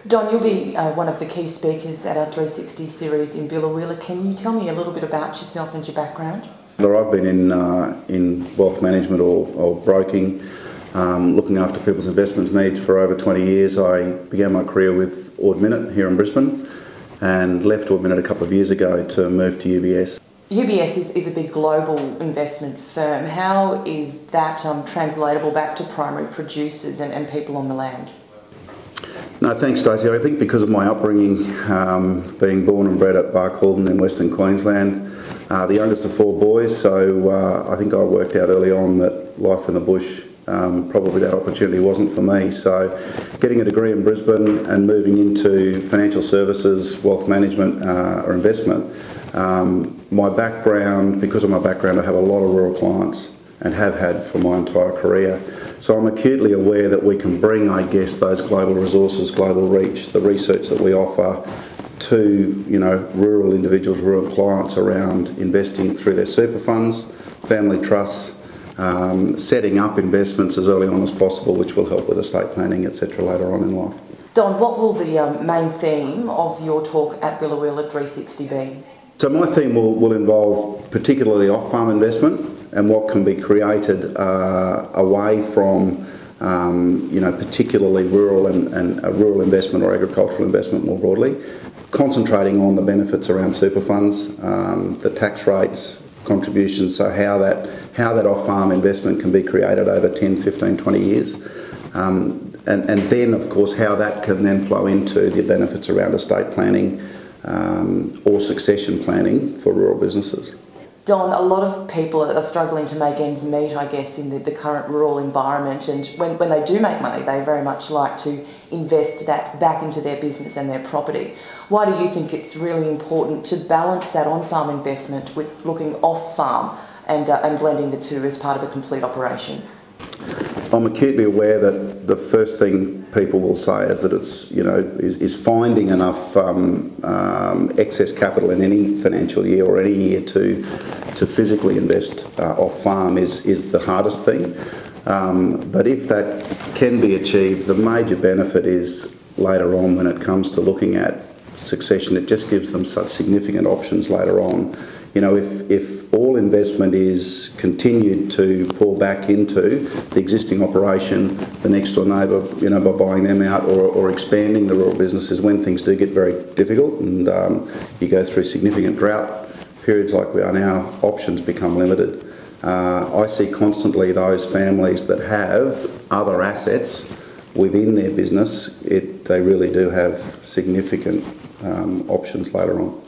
Don, you'll be one of the key speakers at our 360 series in Biloela. Can you tell me a little bit about yourself and your background? I've been in wealth management or broking, looking after people's investments needs for over 20 years. I began my career with Ord Minnett here in Brisbane and left Ord Minnett a couple of years ago to move to UBS. UBS is a big global investment firm. How is that translatable back to primary producers and people on the land? No, thanks, Stacey. I think because of my upbringing, being born and bred at Barcaldine in Western Queensland, the youngest of four boys, so I think I worked out early on that life in the bush, probably that opportunity wasn't for me. So getting a degree in Brisbane and moving into financial services, wealth management or investment, my background, because of my background, I have a lot of rural clients and have had for my entire career. So I'm acutely aware that we can bring, I guess, those global resources, global reach, the research that we offer to, rural individuals, rural clients around investing through their super funds, family trusts, setting up investments as early on as possible, which will help with estate planning, etc. later on in life. Don, what will the main theme of your talk at Biloela 360 be? So my theme will involve particularly off-farm investment and what can be created away from, particularly rural and rural investment or agricultural investment more broadly, concentrating on the benefits around super funds, the tax rates, contributions, so how that off-farm investment can be created over 10, 15, 20 years. And then, of course, how that can then flow into the benefits around estate planning or succession planning for rural businesses. Don, a lot of people are struggling to make ends meet, I guess, in the current rural environment, and when they do make money, they very much like to invest that back into their business and their property. Why do you think it's really important to balance that on-farm investment with looking off-farm and blending the two as part of a complete operation? I'm acutely aware that the first thing people will say is that it's, is finding enough excess capital in any financial year or any year to physically invest off farm is the hardest thing. But if that can be achieved, the major benefit is later on when it comes to looking at succession. It just gives them such significant options later on. If all investment is continued to pour back into the existing operation, the next door neighbour, by buying them out or expanding the rural businesses, when things do get very difficult and you go through significant drought periods like we are now, options become limited. I see constantly those families that have other assets within their business, they really do have significant options later on.